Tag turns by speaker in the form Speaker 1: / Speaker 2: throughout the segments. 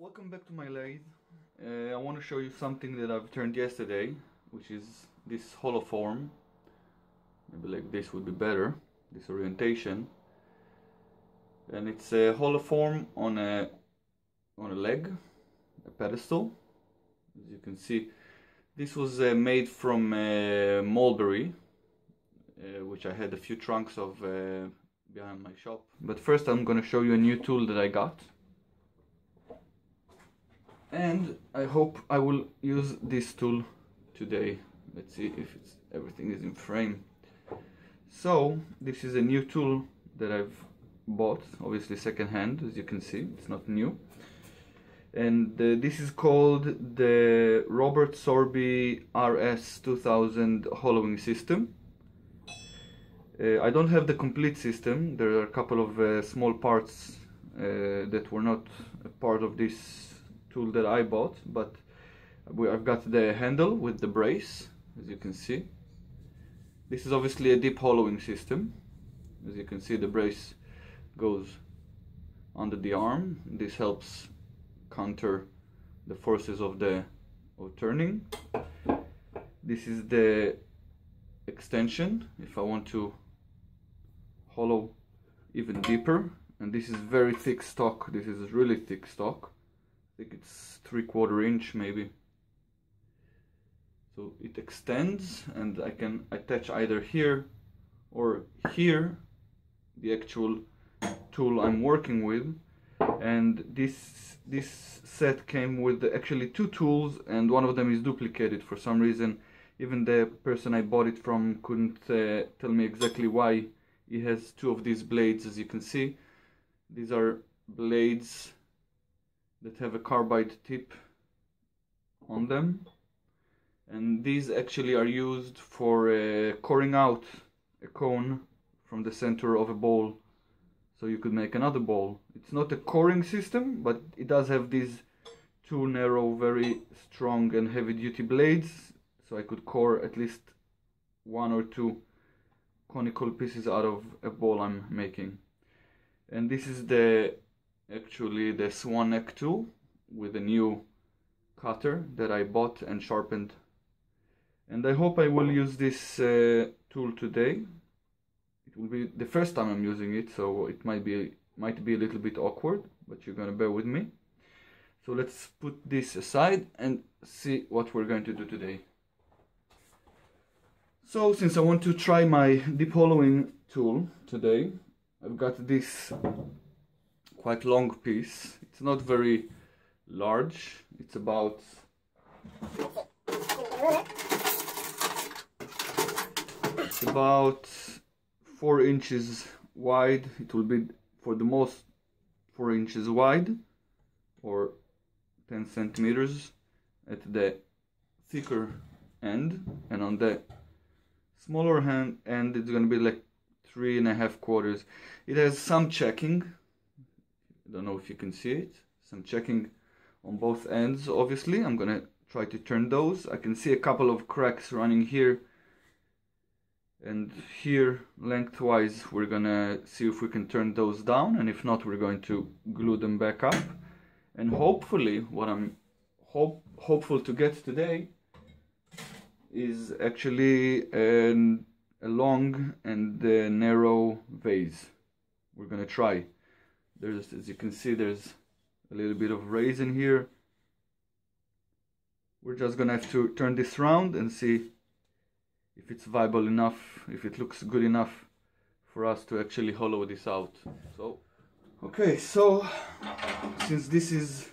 Speaker 1: Welcome back to my lathe. I want to show you something that I've turned yesterday, which is this hollow form. Maybe like this would be better, this orientation. And it's a hollow form on a leg, a pedestal. As you can see, this was made from mulberry, which I had a few trunks of behind my shop. But first I'm going to show you a new tool that I got. And I hope I will use this tool today. Let's see if everything is in frame. So this is a new tool that I've bought, obviously second-hand, as you can see, it's not new. And this is called the Robert Sorby RS2000 hollowing system. I don't have the complete system. There are a couple of small parts that were not a part of this tool that I bought, but I've got the handle with the brace, as you can see. This is obviously a deep hollowing system. As you can see, the brace goes under the arm. This helps counter the forces of the turning. This is the extension if I want to hollow even deeper, and this is very thick stock. This is really thick stock. I think it's 3/4 inch maybe. So it extends, and I can attach either here or here the actual tool I'm working with. And this set came with actually two tools, and one of them is duplicated for some reason. Even the person I bought it from couldn't tell me exactly why he has two of these blades. As you can see, these are blades that have a carbide tip on them, and these actually are used for coring out a cone from the center of a bowl, so you could make another bowl. It's not a coring system, but it does have these two narrow, very strong and heavy-duty blades, so I could core at least one or two conical pieces out of a bowl I'm making. And this is actually the swan neck tool with a new cutter that I bought and sharpened. And I hope I will use this tool today. It will be the first time I'm using it, so it might be a little bit awkward, but you're gonna bear with me. So let's put this aside and see what we're going to do today. So since I want to try my deep hollowing tool today, I've got this quite long piece. It's not very large. It's about 4 inches wide. It will be for the most 4 inches wide, or 10 centimeters at the thicker end, and on the smaller end it's going to be like 3.75. It has some checking. I don't know if you can see it. Some checking on both ends, obviously. I'm gonna try to turn those. I can see a couple of cracks running here and here lengthwise. We're gonna see if we can turn those down, and if not, we're going to glue them back up. And hopefully, what I'm hopeful to get today is actually a long and narrow vase. We're gonna try. As you can see, there's a little bit of raise in here. We're just gonna have to turn this round and see if it's viable enough, if it looks good enough for us to actually hollow this out. So, okay, so since this is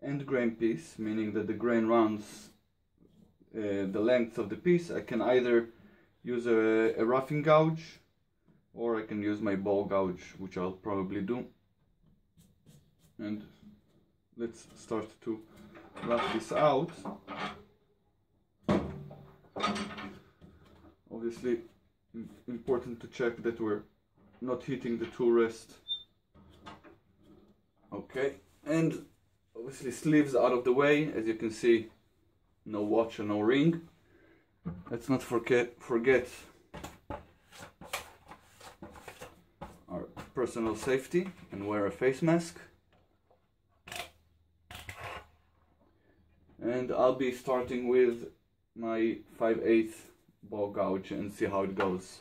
Speaker 1: end grain piece, meaning that the grain runs the length of the piece, I can either use a roughing gouge, or I can use my ball gouge, which I'll probably do. And let's start to rough this out. Obviously, important to check that we're not hitting the tool rest. Okay, and obviously sleeves out of the way. As you can see, no watch and no ring. Let's not forget our personal safety and wear a face mask. I'll be starting with my 5/8 ball gouge and see how it goes.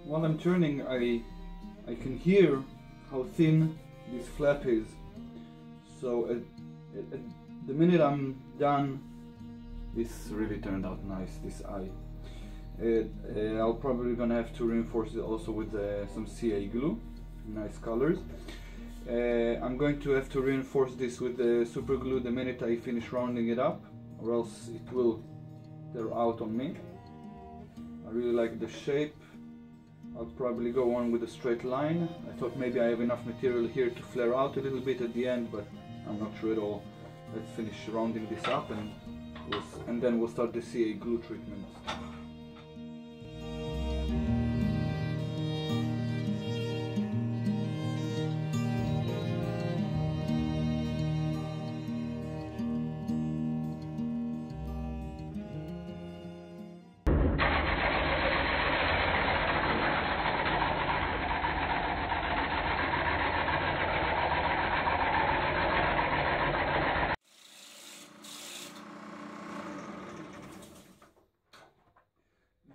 Speaker 1: While I'm turning, I can hear how thin this flap is. So at the minute I'm done, this really turned out nice, this eye. I'll probably gonna have to reinforce it also with some CA glue, nice colors. I'm going to have to reinforce this with the super glue the minute I finish rounding it up, or else it will tear out on me. I really like the shape. I'll probably go on with a straight line. I thought maybe I have enough material here to flare out a little bit at the end, but I'm not sure at all. Let's finish rounding this up and then we'll start the CA glue treatment.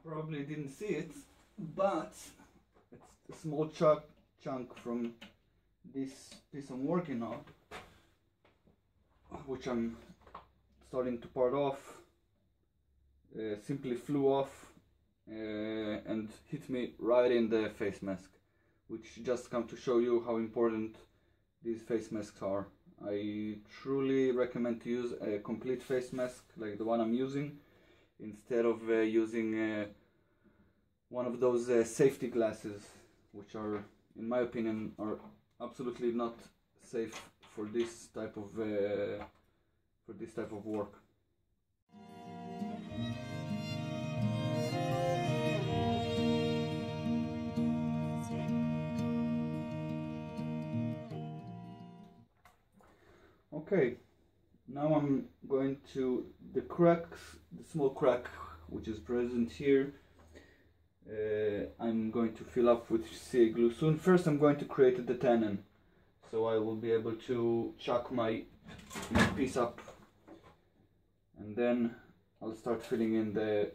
Speaker 1: Probably didn't see it, but it's a small chunk from this piece I'm working on, which I'm starting to part off, simply flew off and hit me right in the face mask, which just come to show you how important these face masks are. I truly recommend to use a complete face mask like the one I'm using, instead of using one of those safety glasses, which are, in my opinion, are absolutely not safe for this type of work. Okay, now I'm going to the small crack which is present here. I'm going to fill up with CA glue soon. First I'm going to create the tenon, so I will be able to chuck my piece up, and then I'll start filling in the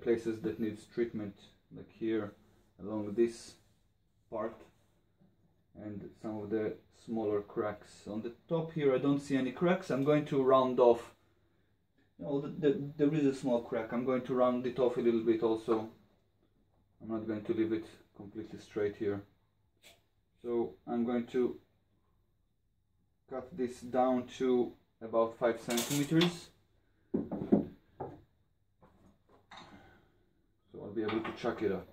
Speaker 1: places that needs treatment, like here along this part, and some of the smaller cracks. On the top here I don't see any cracks. I'm going to round off. There is a small crack. I'm going to round it off a little bit also. I'm not going to leave it completely straight here. So I'm going to cut this down to about 5 centimeters. So I'll be able to chuck it up.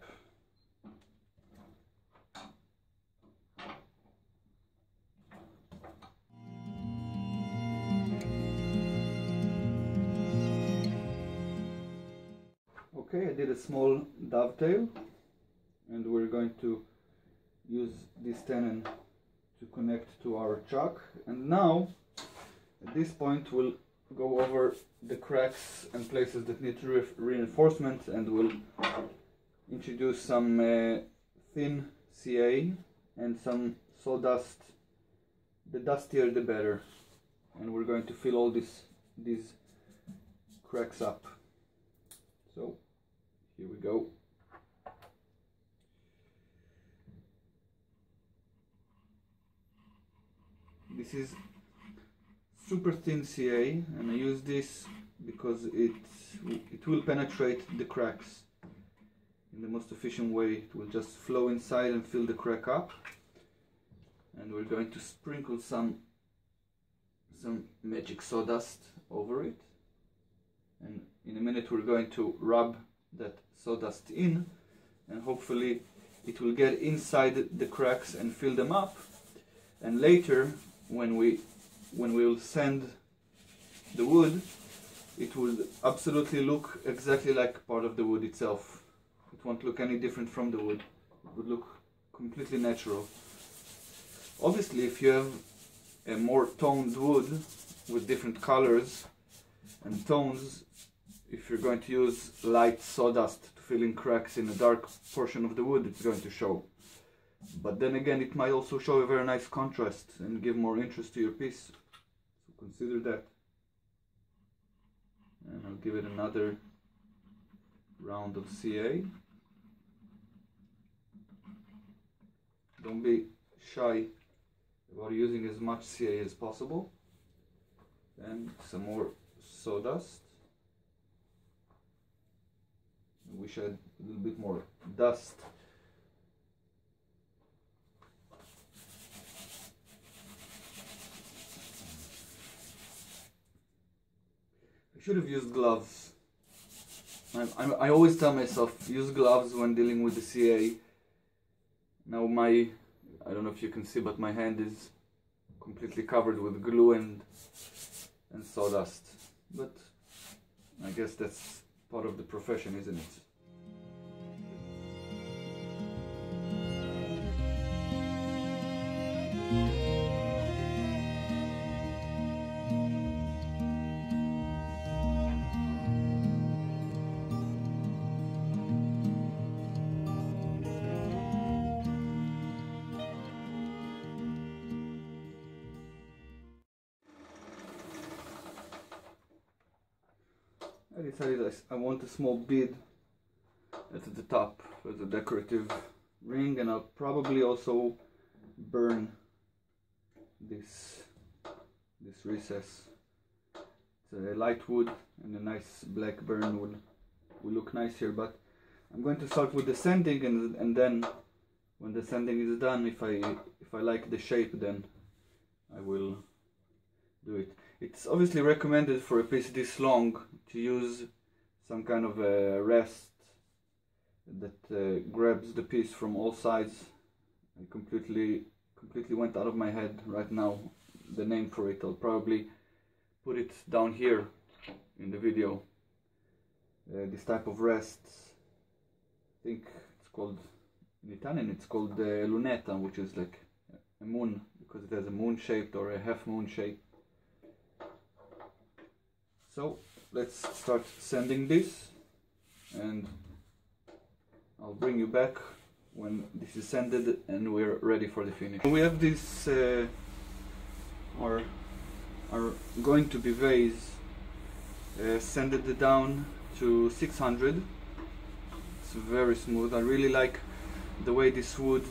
Speaker 1: Okay, I did a small dovetail, and we're going to use this tenon to connect to our chuck. And now, at this point, we'll go over the cracks and places that need reinforcement, and we'll introduce some thin CA and some sawdust. The dustier the better. And we're going to fill all these cracks up. So here we go. This is super thin CA, and I use this because it will penetrate the cracks in the most efficient way. It will just flow inside and fill the crack up. And we're going to sprinkle some some magic sawdust over it, and in a minute we're going to rub that sawdust in, and hopefully it will get inside the cracks and fill them up. And later when we will sand the wood, it would absolutely look exactly like part of the wood itself. It won't look any different from the wood. It would look completely natural. Obviously, if you have a more toned wood with different colors and tones, if you're going to use light sawdust to fill in cracks in a dark portion of the wood, it's going to show. But then again, it might also show a very nice contrast and give more interest to your piece. So consider that. And I'll give it another round of CA. Don't be shy about using as much CA as possible. And some more sawdust. I wish I had a little bit more dust. I should have used gloves. I always tell myself, use gloves when dealing with the CA. Now I don't know if you can see, but my hand is completely covered with glue and sawdust. But I guess that's part of the profession, isn't it? I decided I want a small bead at the top as a decorative ring, and I'll probably also burn this recess. It's a light wood, and a nice black burn will look nice here, but I'm going to start with the sanding, and then when the sanding is done, if I like the shape, then I will do it. It's obviously recommended for a piece this long to use some kind of a rest that grabs the piece from all sides. I completely went out of my head right now the name for it. I'll probably put it down here in the video. This type of rest, I think it's called, in Italian it's called lunetta, which is like a moon, because it has a moon shaped or a half moon shape. So let's start sanding this, and I'll bring you back when this is sanded and we're ready for the finish. We have this are going to be vase sanded down to 600. It's very smooth. I really like the way this wood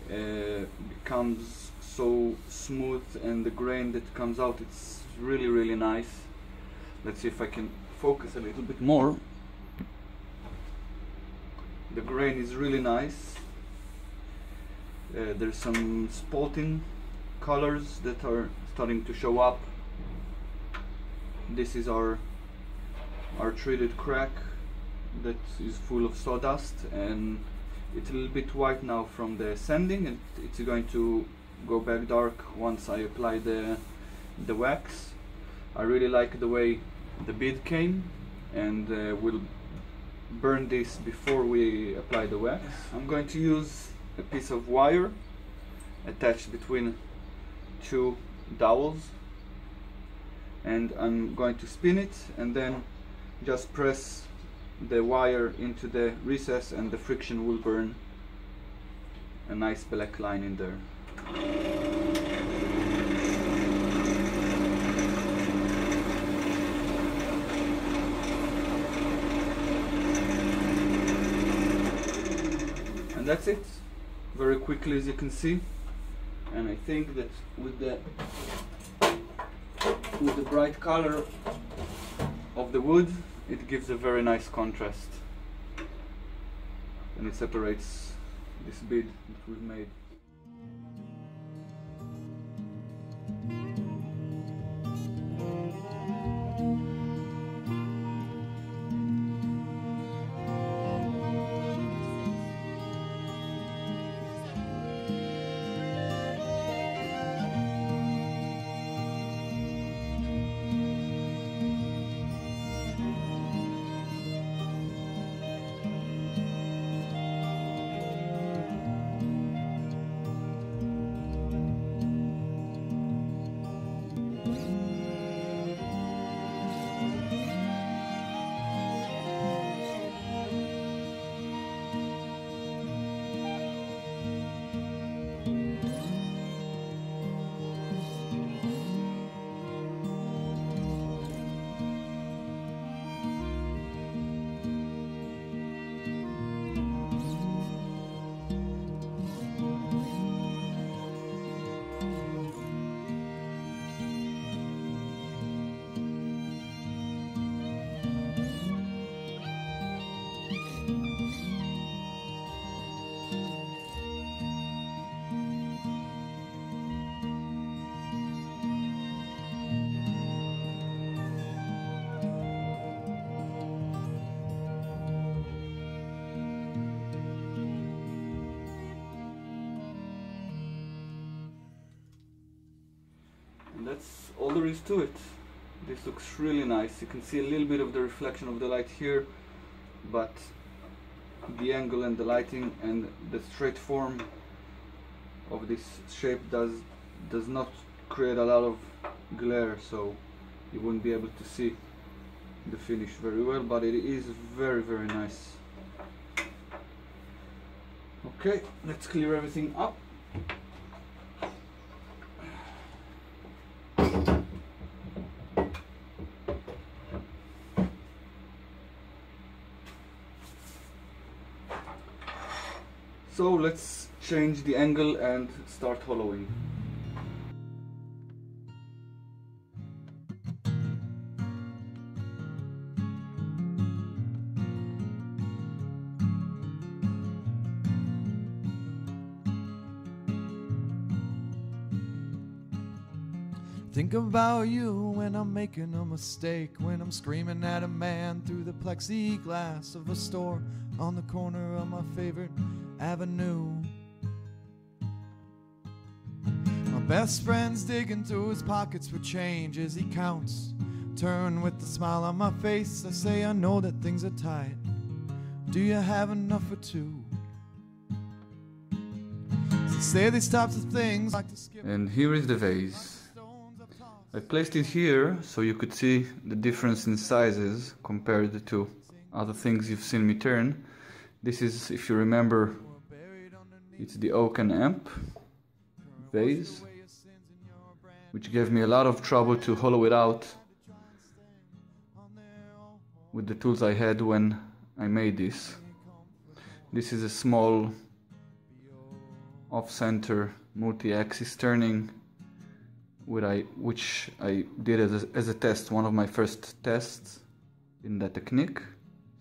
Speaker 1: becomes so smooth, and the grain that comes out, it's really nice. Let's see if I can focus a little bit more. The grain is really nice. There's some spotting colors that are starting to show up. This is our treated crack that is full of sawdust, and it's a little bit white now from the sanding, and it's going to go back dark once I apply the wax. I really like the way the bead came, and we'll burn this before we apply the wax. I'm going to use a piece of wire attached between two dowels, and I'm going to spin it and then just press the wire into the recess, and the friction will burn a nice black line in there. And that's it, very quickly, as you can see. And I think that with the bright color of the wood, it gives a very nice contrast, and it separates this bead that we've made. that's all there is to it. This looks really nice. You can see a little bit of the reflection of the light here, but the angle and the lighting and the straight form of this shape does not create a lot of glare, so you wouldn't be able to see the finish very well, but it is very, very nice. Okay, let's clear everything up. So let's change the angle and start hollowing.
Speaker 2: Think about you when I'm making a mistake, when I'm screaming at a man through the plexiglass of a store on the corner of my favorite avenue. My best friend's digging through his pockets for change as he counts. Turn with a smile on my face, I say I know that things are tight. Do you have enough for two? So say these types of things like to skip.
Speaker 1: And here is the vase. I placed it here so you could see the difference in sizes compared to other things you've seen me turn. This is, if you remember, it's the oak and amp vase, which gave me a lot of trouble to hollow it out with the tools I had when I made this. This is a small off-center multi-axis turning which I did as a test, one of my first tests in that technique.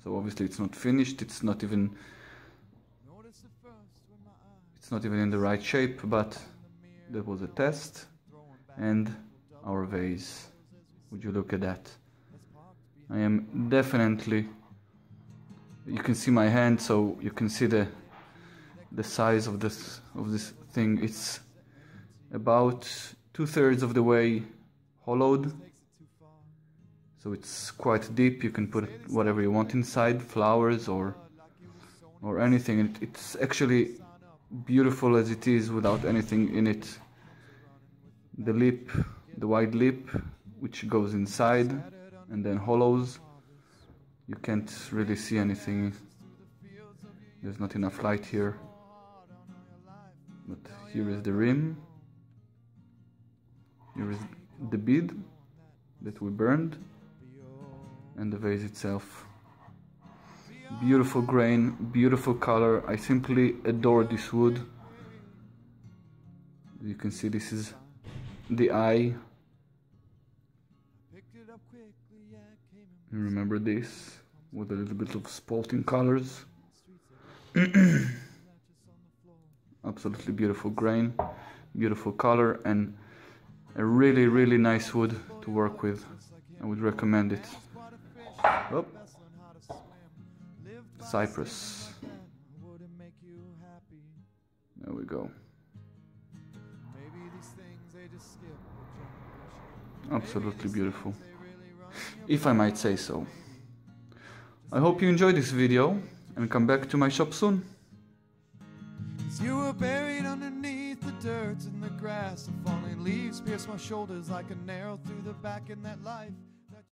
Speaker 1: So obviously it's not finished, it's not even in the right shape, but that was a test. And our vase, would you look at that? I am definitely, you can see my hand, so you can see the size of this thing. It's about 2/3 of the way hollowed, so it's quite deep. You can put whatever you want inside, flowers or anything. It's actually beautiful as it is without anything in it. The lip, the wide lip, which goes inside and then hollows, you can't really see anything. There's not enough light here, but here is the rim. Here is the bead that we burned, and the vase itself. Beautiful grain, beautiful color. I simply adore this wood. You can see this is the eye. You remember this with a little bit of spalting colors. Absolutely beautiful grain, beautiful color, and a really, really nice wood to work with. I would recommend it. Oh. Cypress. There we go. Absolutely beautiful, if I might say so. I hope you enjoyed this video and come back to my shop soon.
Speaker 2: You were buried underneath the dirt and the grass, and falling leaves pierced my shoulders like an arrow through the back in that life.